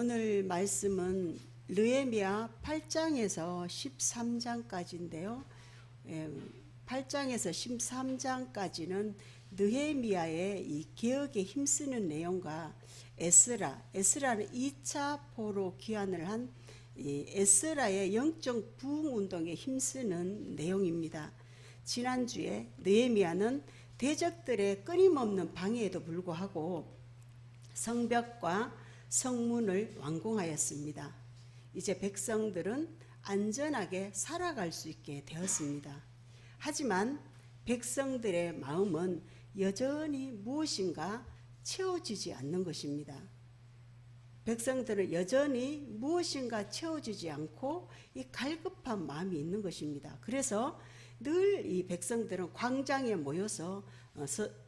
오늘 말씀은 느헤미야 8장에서 13장까지인데요. 8장에서 13장까지는 느헤미야의 이 개혁에 힘쓰는 내용과 에스라는 2차 포로 귀환을 한 에스라의 영적 부흥 운동에 힘쓰는 내용입니다. 지난주에 느헤미야는 대적들의 끊임없는 방해에도 불구하고 성벽과 성문을 완공하였습니다. 이제 백성들은 안전하게 살아갈 수 있게 되었습니다. 하지만 백성들의 마음은 여전히 무엇인가 채워지지 않는 것입니다. 백성들은 여전히 무엇인가 채워지지 않고 이 갈급한 마음이 있는 것입니다. 그래서 늘 이 백성들은 광장에 모여서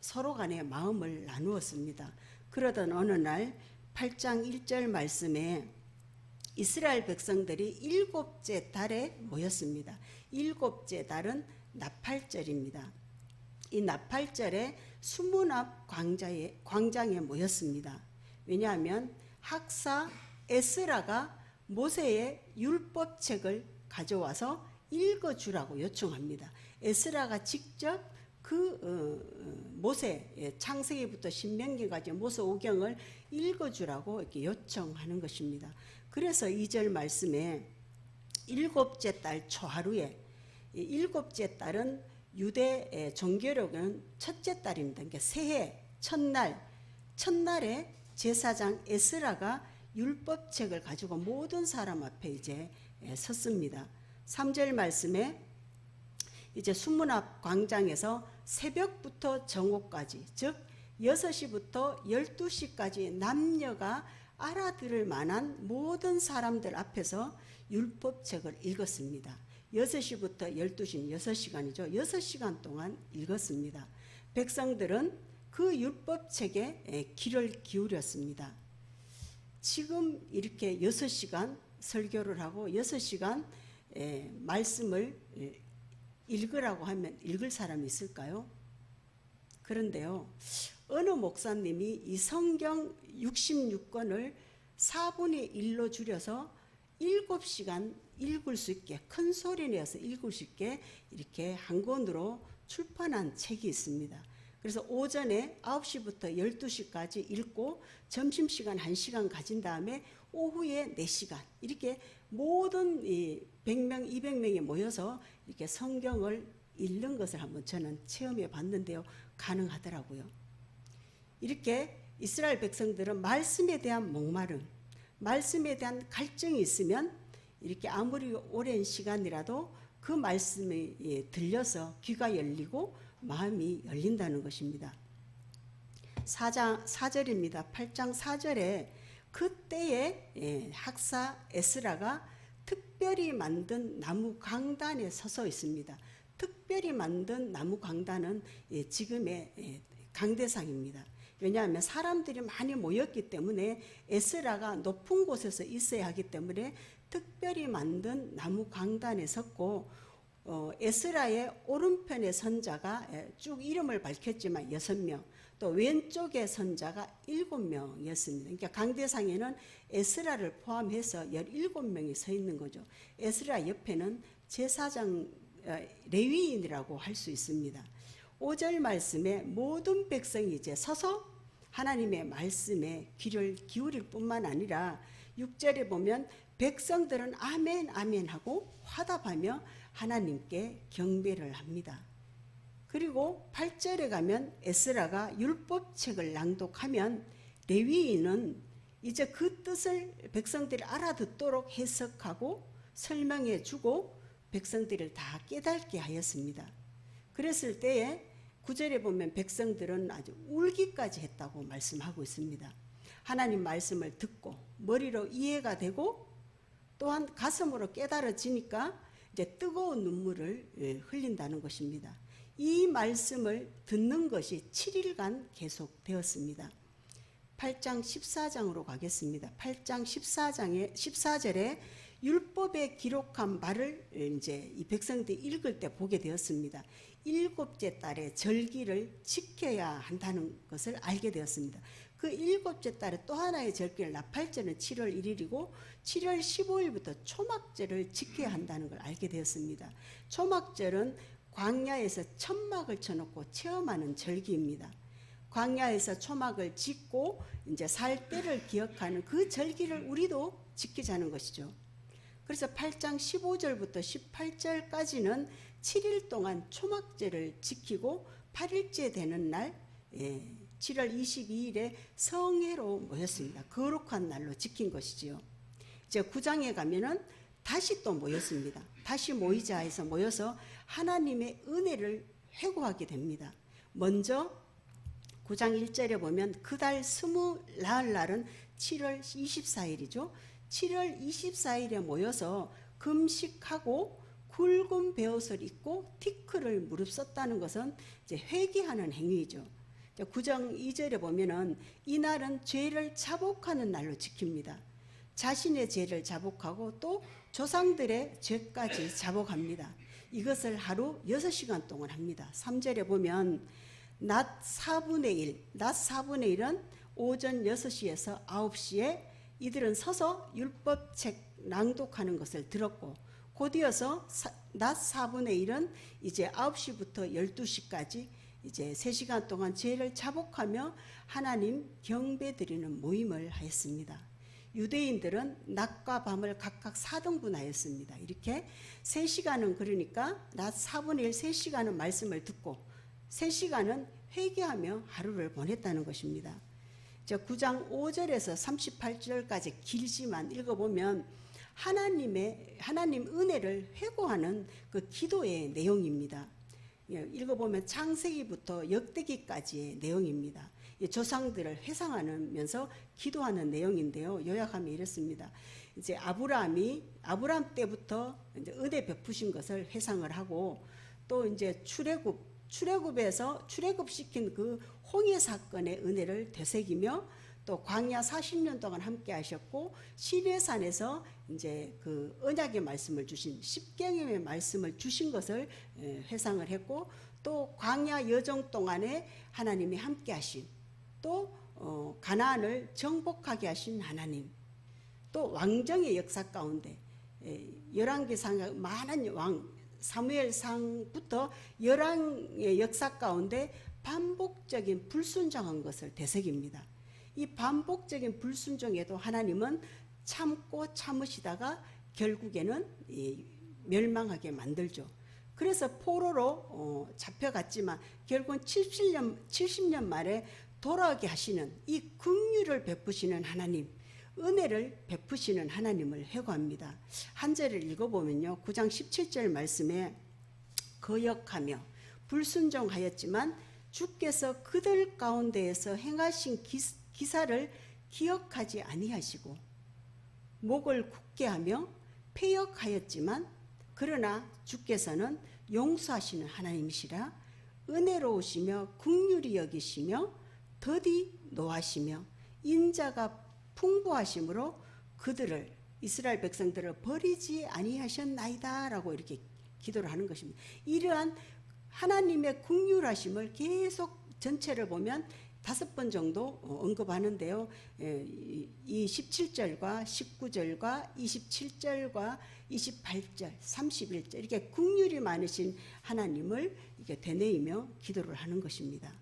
서로 간의 마음을 나누었습니다. 그러던 어느 날 8장 1절 말씀에 이스라엘 백성들이 7째 달에 모였습니다. 7째 달은 나팔절입니다. 이 나팔절에 수문 앞 광장에 모였습니다. 왜냐하면 학사 에스라가 모세의 율법책을 가져와서 읽어주라고 요청합니다. 에스라가 직접 모세 창세기부터 신명기까지 모세 오경을 읽어주라고 이렇게 요청하는 것입니다. 그래서 2절 말씀에 7째 달 초하루에 7째 달은 유대 종교력은 첫째 달입니다. 그러니까 새해 첫날에 제사장 에스라가 율법책을 가지고 모든 사람 앞에 이제 섰습니다. 3절 말씀에 이제 수문 앞 광장에서 새벽부터 정오까지, 즉 6시부터 12시까지 남녀가 알아들을 만한 모든 사람들 앞에서 율법책을 읽었습니다. 6시부터 12시는 6시간이죠. 6시간 동안 읽었습니다. 백성들은 그 율법책에 귀를 기울였습니다. 지금 이렇게 6시간 설교를 하고 6시간 말씀을 읽으라고 하면 읽을 사람이 있을까요? 그런데요, 어느 목사님이 이 성경 66권을 4분의 1로 줄여서 7시간 읽을 수 있게, 큰 소리 내어서 읽을 수 있게 이렇게 한 권으로 출판한 책이 있습니다. 그래서 오전에 9시부터 12시까지 읽고 점심시간 1시간 가진 다음에 오후에 4시간 이렇게 모든 100명, 200명이 모여서 이렇게 성경을 읽는 것을 한번 저는 체험해 봤는데요. 가능하더라고요. 이렇게 이스라엘 백성들은 말씀에 대한 목마름, 말씀에 대한 갈증이 있으면 이렇게 아무리 오랜 시간이라도 그 말씀이 들려서 귀가 열리고 마음이 열린다는 것입니다. 4절입니다. 8장 4절에 그때에 학사 에스라가 특별히 만든 나무 강단에 서서 있습니다. 특별히 만든 나무 강단은 지금의 강대상입니다. 왜냐하면 사람들이 많이 모였기 때문에 에스라가 높은 곳에서 있어야 하기 때문에 특별히 만든 나무 강단에 섰고 에스라의 오른편의 선자가 쭉 이름을 밝혔지만 6명, 또 왼쪽의 선자가 7명이었습니다. 그러니까 강대상에는 에스라를 포함해서 17명이 서 있는 거죠. 에스라 옆에는 제사장 레위인이라고 할 수 있습니다. 5절 말씀에 모든 백성이 이제 서서 하나님의 말씀에 귀를 기울일 뿐만 아니라 6절에 보면 백성들은 아멘 아멘 하고 화답하며 하나님께 경배를 합니다. 그리고 8절에 가면 에스라가 율법책을 낭독하면 레위인은 이제 그 뜻을 백성들이 알아듣도록 해석하고 설명해 주고 백성들을 다 깨닫게 하였습니다. 그랬을 때에 9절에 보면 백성들은 아주 울기까지 했다고 말씀하고 있습니다. 하나님 말씀을 듣고 머리로 이해가 되고 또한 가슴으로 깨달아지니까 이제 뜨거운 눈물을 흘린다는 것입니다. 이 말씀을 듣는 것이 7일간 계속되었습니다. 8장 14장으로 가겠습니다. 8장 14절에 율법에 기록한 바를 이제 이 백성들이 읽을 때 보게 되었습니다. 7째 달에 절기를 지켜야 한다는 것을 알게 되었습니다. 그 일곱째 달에 또 하나의 절기를 나팔절은 7월 1일이고 7월 15일부터 초막절을 지켜야 한다는 걸 알게 되었습니다. 초막절은 광야에서 천막을 쳐놓고 체험하는 절기입니다. 광야에서 초막을 짓고 이제 살 때를 기억하는 그 절기를 우리도 지키자는 것이죠. 그래서 8장 15절부터 18절까지는 7일 동안 초막절을 지키고 8일째 되는 날 7월 22일에 성회로 모였습니다. 거룩한 날로 지킨 것이지요. 이제 9장에 가면은 다시 또 모였습니다. 다시 모이자 해서 모여서 하나님의 은혜를 회고하게 됩니다. 먼저 9장 1절에 보면 그달 20날은 7월 24일이죠. 7월 24일에 모여서 금식하고 굵은 베옷을 입고 티크를 무릅썼다는 것은 이제 회개하는 행위죠. 9장 2절에 보면은 이날은 죄를 자복하는 날로 지킵니다. 자신의 죄를 자복하고 또 조상들의 죄까지 자복합니다. 이것을 하루 6시간 동안 합니다. 3절에 보면 낮 4분의 1은 오전 6시에서 9시에 이들은 서서 율법책 낭독하는 것을 들었고 곧이어서 낮 4분의 1은 이제 9시부터 12시까지 이제 3시간 동안 죄를 자복하며 하나님 경배드리는 모임을 하였습니다. 유대인들은 낮과 밤을 각각 4등분하였습니다. 이렇게 3시간은 그러니까 낮 4분의 1 3시간은 말씀을 듣고 3시간은 회개하며 하루를 보냈다는 것입니다. 9장 5절에서 38절까지 길지만 읽어보면 하나님 은혜를 회고하는 그 기도의 내용입니다. 읽어보면 창세기부터 역대기까지의 내용입니다. 조상들을 회상하면서 기도하는 내용인데요. 요약하면 이렇습니다. 이제 아브라함 때부터 이제 은혜 베푸신 것을 회상을 하고 또 이제 출애굽에서 출애굽시킨 그 홍해 사건의 은혜를 되새기며 또 광야 40년 동안 함께 하셨고 시내산에서 이제 그 언약의 말씀을 주신 십계명의 말씀을 주신 것을 회상을 했고 또 광야 여정 동안에 하나님이 함께 하신 또 가나안을 정복하게 하신 하나님 또 왕정의 역사 가운데 열왕기상 많은 왕 사무엘상부터 열왕의 역사 가운데 반복적인 불순종한 것을 되새깁니다. 이 반복적인 불순종에도 하나님은 참고 참으시다가 결국에는 멸망하게 만들죠. 그래서 포로로 잡혀갔지만 결국은 70년 말에 돌아오게 하시는 이 긍휼을 베푸시는 하나님, 은혜를 베푸시는 하나님을 회고합니다. 한 절을 읽어보면요. 9장 17절 말씀에 거역하며 불순종하였지만 주께서 그들 가운데에서 행하신 기사를 기억하지 아니하시고 목을 굳게 하며 패역하였지만 그러나 주께서는 용서하시는 하나님이시라 은혜로우시며 긍휼히 여기시며 더디 노하시며 인자가 풍부하심으로 그들을 이스라엘 백성들을 버리지 아니하셨나이다 라고 이렇게 기도를 하는 것입니다. 이러한 하나님의 긍휼하심을 계속 전체를 보면 5번 정도 언급하는데요. 이 17절과 19절과 27절과 28절, 31절 이렇게 긍휼이 많으신 하나님을 이렇게 되뇌이며 기도를 하는 것입니다.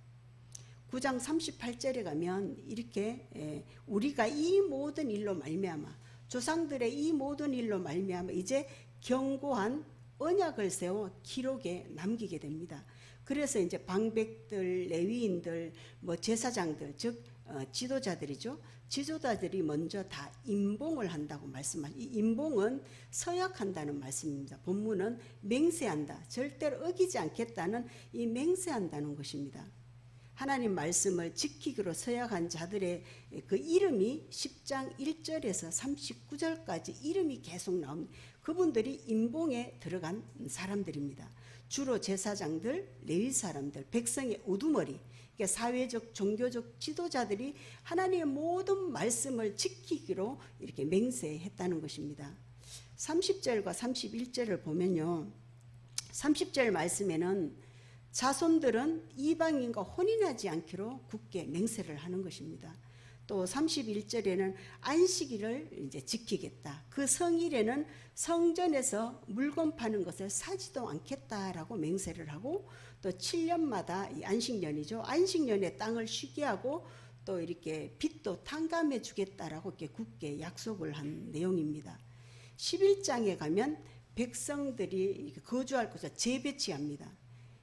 9장 38절에 가면 이렇게 우리가 이 모든 일로 말미암아 조상들의 이 모든 일로 말미암아 이제 견고한 언약을 세워 기록에 남기게 됩니다. 그래서 이제 방백들, 레위인들, 제사장들, 즉 지도자들이죠. 지도자들이 먼저 다 임봉을 한다고 말씀하시죠. 이 임봉은 서약한다는 말씀입니다. 본문은 맹세한다, 절대로 어기지 않겠다는 이 맹세한다는 것입니다. 하나님 말씀을 지키기로 서약한 자들의 그 이름이 10장 1절에서 39절까지 이름이 계속 나옵니다. 그분들이 임봉에 들어간 사람들입니다. 주로 제사장들, 레위 사람들, 백성의 우두머리, 그러니까 사회적, 종교적 지도자들이 하나님의 모든 말씀을 지키기로 이렇게 맹세했다는 것입니다. 30절과 31절을 보면요. 30절 말씀에는 자손들은 이방인과 혼인하지 않기로 굳게 맹세를 하는 것입니다. 또 31절에는 안식일을 이제 지키겠다. 그 성일에는 성전에서 물건 파는 것을 사지도 않겠다라고 맹세를 하고, 또 7년마다 이 안식년이죠. 안식년에 땅을 쉬게 하고 또 이렇게 빚도 탕감해 주겠다라고 이렇게 굳게 약속을 한 내용입니다. 11장에 가면 백성들이 거주할 곳을 재배치합니다.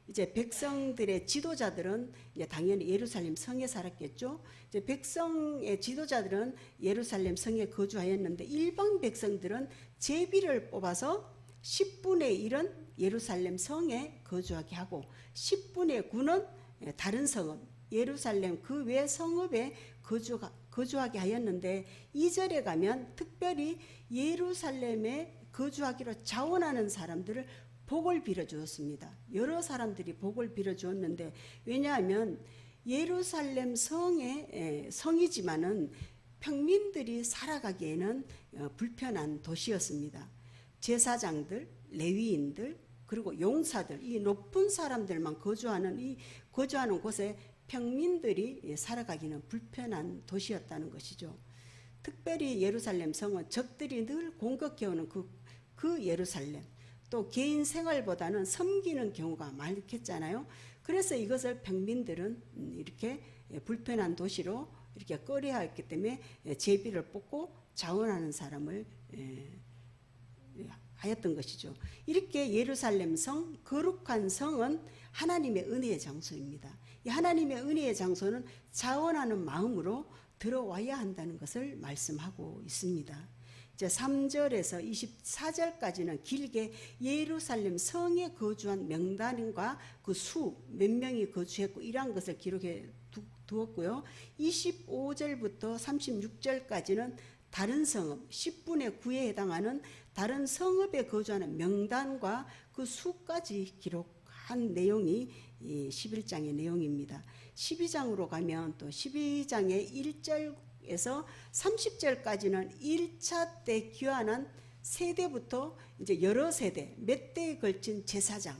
이제 백성들의 지도자들은 이제 당연히 예루살렘 성에 살았겠죠. 이제 백성의 지도자들은 예루살렘 성에 거주하였는데 일반 백성들은 제비를 뽑아서 10분의 1은 예루살렘 성에 거주하게 하고 10분의 9는 다른 성읍 예루살렘 그 외 성읍에 거주하게 하였는데 2절에 가면 특별히 예루살렘에 거주하기로 자원하는 사람들을 복을 빌어 주었습니다. 여러 사람들이 복을 빌어 주었는데, 왜냐하면 예루살렘 성이지만은 평민들이 살아가기에는 불편한 도시였습니다. 제사장들, 레위인들, 그리고 용사들, 이 높은 사람들만 거주하는 곳에 평민들이 살아가기는 불편한 도시였다는 것이죠. 특별히 예루살렘 성은 적들이 늘 공격해오는 그 예루살렘, 또 개인 생활보다는 섬기는 경우가 많겠잖아요. 그래서 이것을 평민들은 이렇게 불편한 도시로 이렇게 꺼려했기 때문에 제비를 뽑고 자원하는 사람을 하였던 것이죠. 이렇게 예루살렘 성, 거룩한 성은 하나님의 은혜의 장소입니다. 이 하나님의 은혜의 장소는 자원하는 마음으로 들어와야 한다는 것을 말씀하고 있습니다. 이제 3절에서 24절까지는 길게 예루살렘 성에 거주한 명단과 그 수, 몇 명이 거주했고 이러한 것을 기록해 두었고요. 25절부터 36절까지는 다른 성읍, 10분의 9에 해당하는 다른 성읍에 거주하는 명단과 그 수까지 기록한 내용이 이 11장의 내용입니다. 12장으로 가면 또 12장의 1절에서 30절까지는 1차 때 귀환한 세대부터 이제 여러 세대, 몇 대에 걸친 제사장,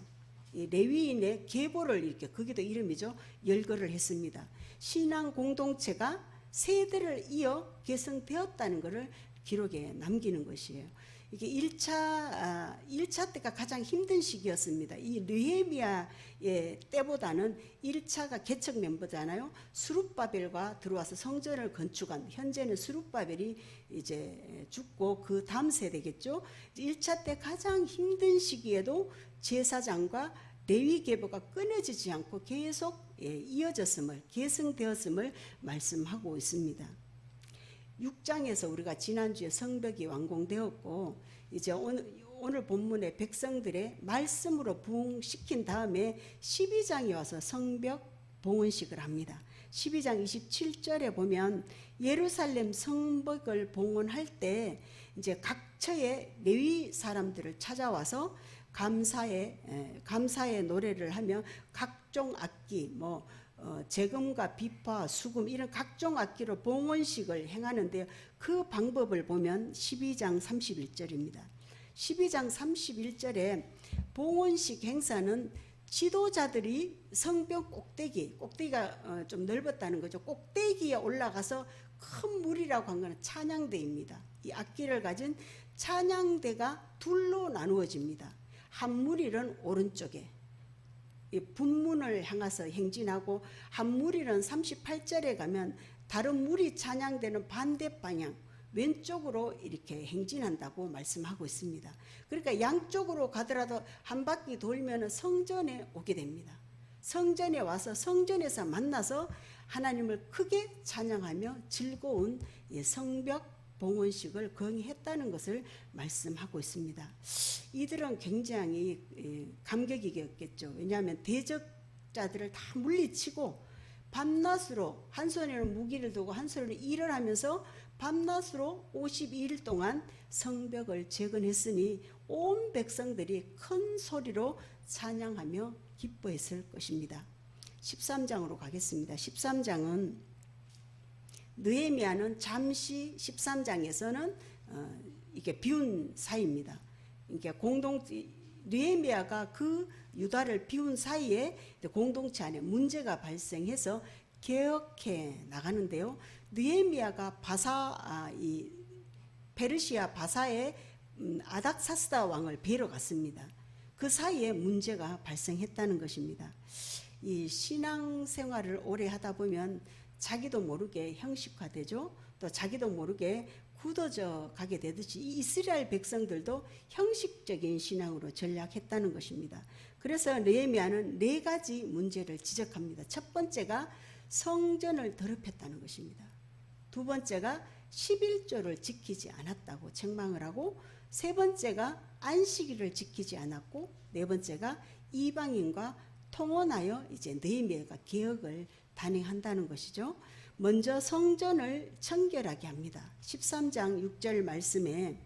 레위인의 계보를 이렇게, 거기도 이름이죠, 열거를 했습니다. 신앙 공동체가 세대를 이어 개성되었다는 것을 기록에 남기는 것이에요. 이게 1차 때가 가장 힘든 시기였습니다. 이 느헤미야의 때보다는 1차가 개척 멤버잖아요. 스룹바벨과 들어와서 성전을 건축한, 현재는 스룹바벨이 이제 죽고 그 다음 세대겠죠. 1차 때 가장 힘든 시기에도 제사장과 레위 계보가 끊어지지 않고 계속 이어졌음을, 계승되었음을 말씀하고 있습니다. 6장에서 우리가 지난주에 성벽이 완공되었고, 이제 오늘 본문의 백성들의 말씀으로 부흥시킨 다음에 12장에 와서 성벽 봉헌식을 합니다. 12장 27절에 보면 예루살렘 성벽을 봉헌할 때 이제 각 처의 레위 사람들을 찾아와서 감사의 노래를 하며 각종 악기, 재금과 비파, 수금 이런 각종 악기로 봉헌식을 행하는데요. 그 방법을 보면 12장 31절입니다. 12장 31절에 봉헌식 행사는 지도자들이 성벽 꼭대기가 좀 넓었다는 거죠. 꼭대기에 올라가서 큰 무리라고 한 것은 찬양대입니다. 이 악기를 가진 찬양대가 둘로 나누어집니다. 한 무리는 오른쪽에 분문을 향해서 행진하고, 한 무리는 38절에 가면 다른 무리 찬양대는 반대 방향 왼쪽으로 이렇게 행진한다고 말씀하고 있습니다. 그러니까 양쪽으로 가더라도 한 바퀴 돌면 성전에 오게 됩니다. 성전에 와서 성전에서 만나서 하나님을 크게 찬양하며 즐거운 성벽 봉헌식을 건의했다는 것을 말씀하고 있습니다. 이들은 굉장히 감격이겠죠. 왜냐하면 대적자들을 다 물리치고 밤낮으로, 한 손에는 무기를 두고 한 손에는 일을 하면서 밤낮으로 52일 동안 성벽을 재건했으니 온 백성들이 큰 소리로 찬양하며 기뻐했을 것입니다. 13장으로 가겠습니다. 13장은 느헤미야는 잠시 13장에서는 이게 비운 사이입니다. 그러니까 느헤미야가 그 유다를 비운 사이에 공동체 안에 문제가 발생해서 개혁해 나가는데요. 느헤미야가 이 페르시아 바사의 아닥사스다 왕을 뵈러 갔습니다. 그 사이에 문제가 발생했다는 것입니다. 이 신앙생활을 오래 하다 보면 자기도 모르게 형식화되죠. 또 자기도 모르게 굳어져 가게 되듯이 이 이스라엘 백성들도 형식적인 신앙으로 전락했다는 것입니다. 그래서 느헤미야는 4가지 문제를 지적합니다. 첫 번째가 성전을 더럽혔다는 것입니다. 두 번째가 11조를 지키지 않았다고 책망을 하고, 세 번째가 안식일을 지키지 않았고, 네 번째가 이방인과 통혼하여 이제 느헤미야가 개혁을 단행한다는 것이죠. 먼저 성전을 청결하게 합니다. 13장 6절 말씀에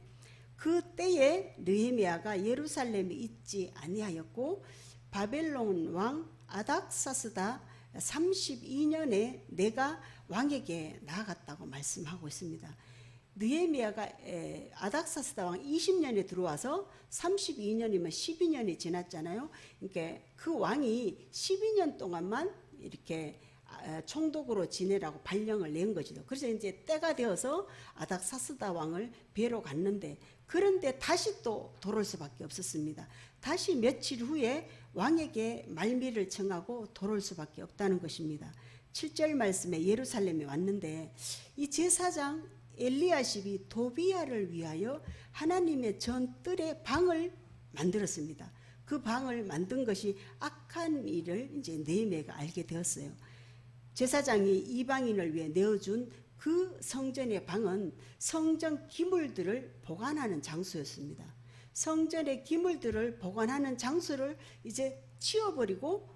그때에 느헤미야가 예루살렘에 있지 아니하였고 바벨론 왕 아닥사스다 32년에 내가 왕에게 나아갔다고 말씀하고 있습니다. 느헤미야가 아닥사스다 왕 20년에 들어와서 32년이면 12년이 지났잖아요. 그러니까 그 왕이 12년 동안만 이렇게 총독으로 지내라고 발령을 낸 것이죠. 그래서 이제 때가 되어서 아닥사스다 왕을 뵈러 갔는데, 그런데 다시 또 돌아올 수밖에 없었습니다. 다시 며칠 후에 왕에게 말미를 청하고 돌아올 수밖에 없다는 것입니다. 7절 말씀에 예루살렘에 왔는데 이 제사장 엘리야십이 도비야를 위하여 하나님의 전뜰의 방을 만들었습니다. 그 방을 만든 것이 악한 일을 이제 느헤미야가 알게 되었어요. 제사장이 이방인을 위해 내어준 그 성전의 방은 성전 기물들을 보관하는 장소였습니다. 성전의 기물들을 보관하는 장소를 이제 치워버리고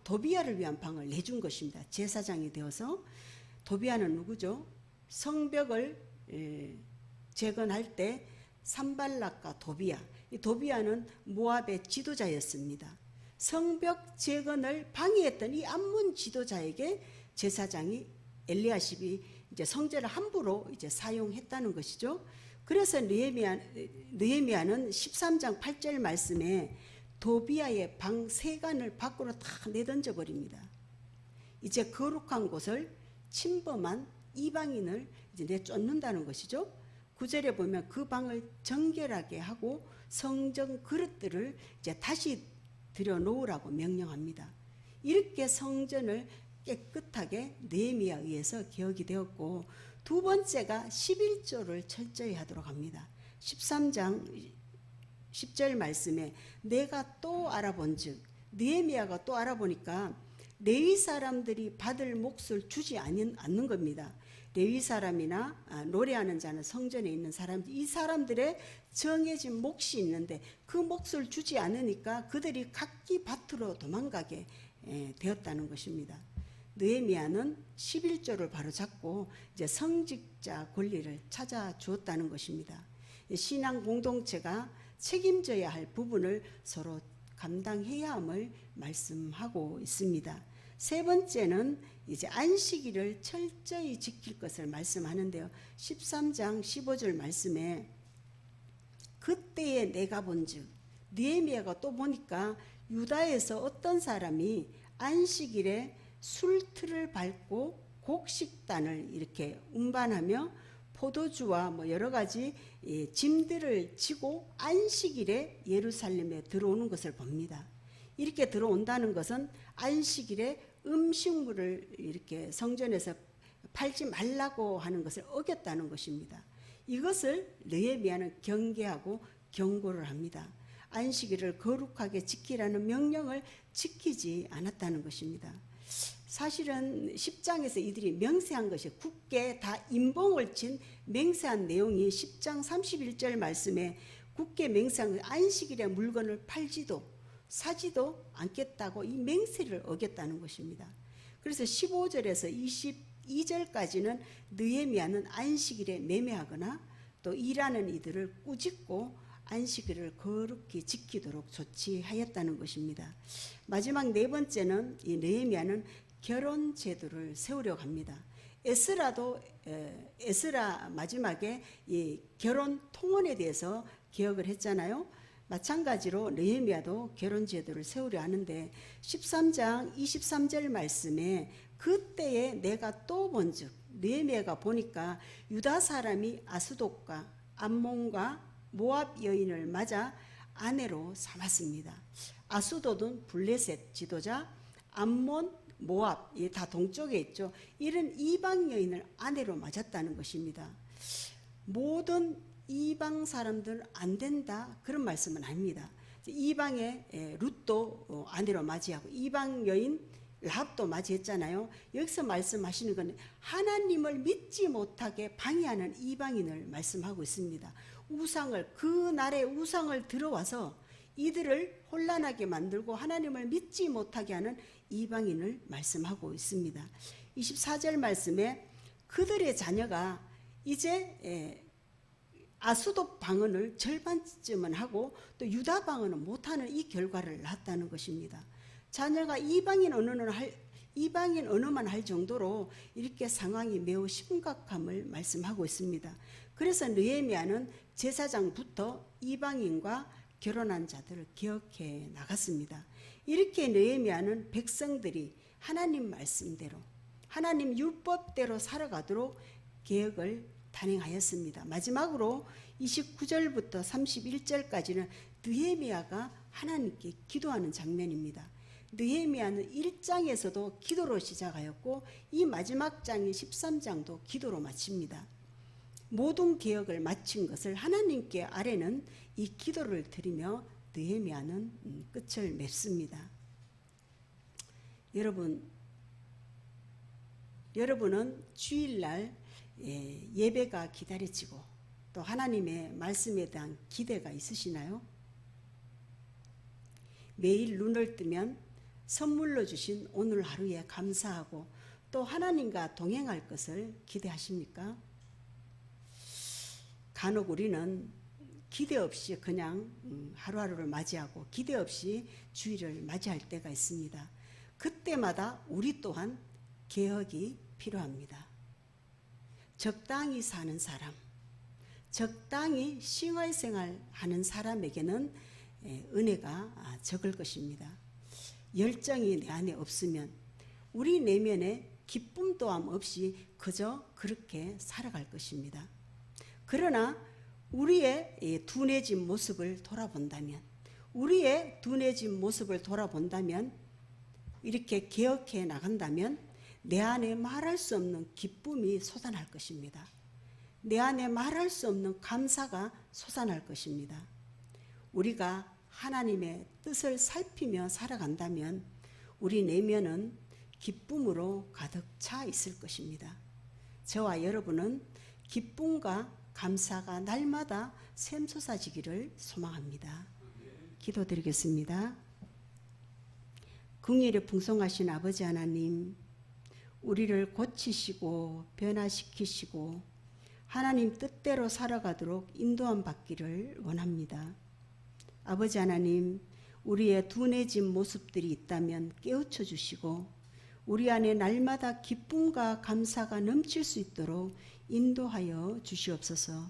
도비야를 위한 방을 내준 것입니다. 제사장이 되어서. 도비야는 누구죠? 성벽을 재건할 때 산발락과 도비야, 이 도비야는 모압의 지도자였습니다. 성벽 재건을 방해했던 이 암몬 지도자에게 제사장이 엘리야십이 이제 성전을 함부로 이제 사용했다는 것이죠. 그래서 느헤미야는 13장 8절 말씀에 도비야의 방 세간을 밖으로 다 내던져 버립니다. 이제 거룩한 곳을 침범한 이방인을 이제 내쫓는다는 것이죠. 9절에 보면 그 방을 정결하게 하고 성전 그릇들을 이제 다시 들여놓으라고 명령합니다. 이렇게 성전을 깨끗하게 느헤미야에 의해서 개혁이 되었고, 두 번째가 11조를 철저히 하도록 합니다. 13장 10절 말씀에 내가 또 알아본즉, 느헤미야가 또 알아보니까 레위 사람들이 받을 몫을 주지 않는 겁니다. 레위 사람이나 노래하는 자는 성전에 있는 사람들, 이 사람들의 정해진 몫이 있는데 그 몫을 주지 않으니까 그들이 각기 밭으로 도망가게 되었다는 것입니다. 느헤미야는 11조를 바로잡고 이제 성직자 권리를 찾아주었다는 것입니다. 신앙 공동체가 책임져야 할 부분을 서로 감당해야 함을 말씀하고 있습니다. 세 번째는 이제 안식일을 철저히 지킬 것을 말씀하는데요. 13장 15절 말씀에 그때에 내가 본즉, 느헤미야가 또 보니까 유다에서 어떤 사람이 안식일에 술틀을 밟고 곡식단을 이렇게 운반하며 포도주와 뭐 여러 가지 짐들을 지고 안식일에 예루살렘에 들어오는 것을 봅니다. 이렇게 들어온다는 것은 안식일에 음식물을 이렇게 성전에서 팔지 말라고 하는 것을 어겼다는 것입니다. 이것을 느헤미야는 경계하고 경고를 합니다. 안식일을 거룩하게 지키라는 명령을 지키지 않았다는 것입니다. 사실은 10장에서 이들이 맹세한 것이 굳게 다 인봉을 친 맹세한 내용이 10장 31절 말씀에 굳게 맹세한 것이 안식일에 물건을 팔지도 사지도 않겠다고 이 맹세를 어겼다는 것입니다. 그래서 15절에서 22절까지는 느헤미야는 안식일에 매매하거나 또 일하는 이들을 꾸짖고 안식일을 거룩히 지키도록 조치하였다는 것입니다. 마지막 네 번째는 이 느헤미야는 결혼 제도를 세우려고 합니다. 에스라 마지막에 이 결혼 통혼에 대해서 개혁을 했잖아요. 마찬가지로 느헤미야도 결혼 제도를 세우려 하는데 13장 23절 말씀에 그때에 내가 또 본즉, 느헤미야가 보니까 유다 사람이 아수돗과 암몬과 모압 여인을 맞아 아내로 삼았습니다. 아수돗은 블레셋 지도자, 암몬, 모압 다 동쪽에 있죠. 이런 이방 여인을 아내로 맞았다는 것입니다. 모든 이방 사람들 안 된다 그런 말씀은 아닙니다. 이방의 룻도 아내로 맞이하고 이방 여인 라합도 맞이했잖아요. 여기서 말씀하시는 건 하나님을 믿지 못하게 방해하는 이방인을 말씀하고 있습니다. 우상을, 그 날의 우상을 들어와서 이들을 혼란하게 만들고 하나님을 믿지 못하게 하는 이방인을 말씀하고 있습니다. 24절 말씀에 그들의 자녀가 이제 아수돗 방언을 절반쯤은 하고 또 유다 방언은 못하는 이 결과를 낳았다는 것입니다. 자녀가 이방인 언어만 할 정도로 이렇게 상황이 매우 심각함을 말씀하고 있습니다. 그래서 느헤미야는 제사장부터 이방인과 결혼한 자들을 기억해 나갔습니다. 이렇게 느헤미야는 백성들이 하나님 말씀대로 하나님 율법대로 살아가도록 개혁을 단행하였습니다. 마지막으로 29절부터 31절까지는 느헤미야가 하나님께 기도하는 장면입니다. 느헤미야는 1장에서도 기도로 시작하였고 이 마지막 장인 13장도 기도로 마칩니다. 모든 개혁을 마친 것을 하나님께 아뢰는 이 기도를 드리며 느헤미야는 끝을 맺습니다. 여러분은 주일날 예배가 기다려지고 또 하나님의 말씀에 대한 기대가 있으시나요? 매일 눈을 뜨면 선물로 주신 오늘 하루에 감사하고 또 하나님과 동행할 것을 기대하십니까? 간혹 우리는 기대 없이 그냥 하루하루를 맞이하고 기대 없이 주일을 맞이할 때가 있습니다. 그때마다 우리 또한 개혁이 필요합니다. 적당히 사는 사람, 적당히 싱얼생활 하는 사람에게는 은혜가 적을 것입니다. 열정이 내 안에 없으면 우리 내면에 기쁨 또한 없이 그저 그렇게 살아갈 것입니다. 그러나 우리의 둔해진 모습을 돌아본다면 이렇게 개혁해 나간다면 내 안에 말할 수 없는 기쁨이 솟아날 것입니다. 내 안에 말할 수 없는 감사가 솟아날 것입니다. 우리가 하나님의 뜻을 살피며 살아간다면 우리 내면은 기쁨으로 가득 차 있을 것입니다. 저와 여러분은 기쁨과 감사가 날마다 샘솟아지기를 소망합니다. 기도드리겠습니다. 긍휼에 풍성하신 아버지 하나님, 우리를 고치시고 변화시키시고 하나님 뜻대로 살아가도록 인도함 받기를 원합니다. 아버지 하나님, 우리의 둔해진 모습들이 있다면 깨우쳐 주시고 우리 안에 날마다 기쁨과 감사가 넘칠 수 있도록 인도하여 주시옵소서.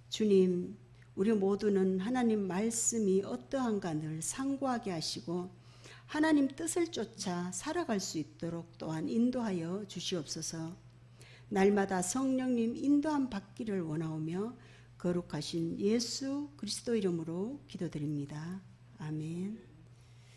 주님, 우리 모두는 하나님 말씀이 어떠한가 늘 상고하게 하시고 하나님 뜻을 쫓아 살아갈 수 있도록 또한 인도하여 주시옵소서. 날마다 성령님 인도함 받기를 원하오며 거룩하신 예수 그리스도 이름으로 기도드립니다. 아멘.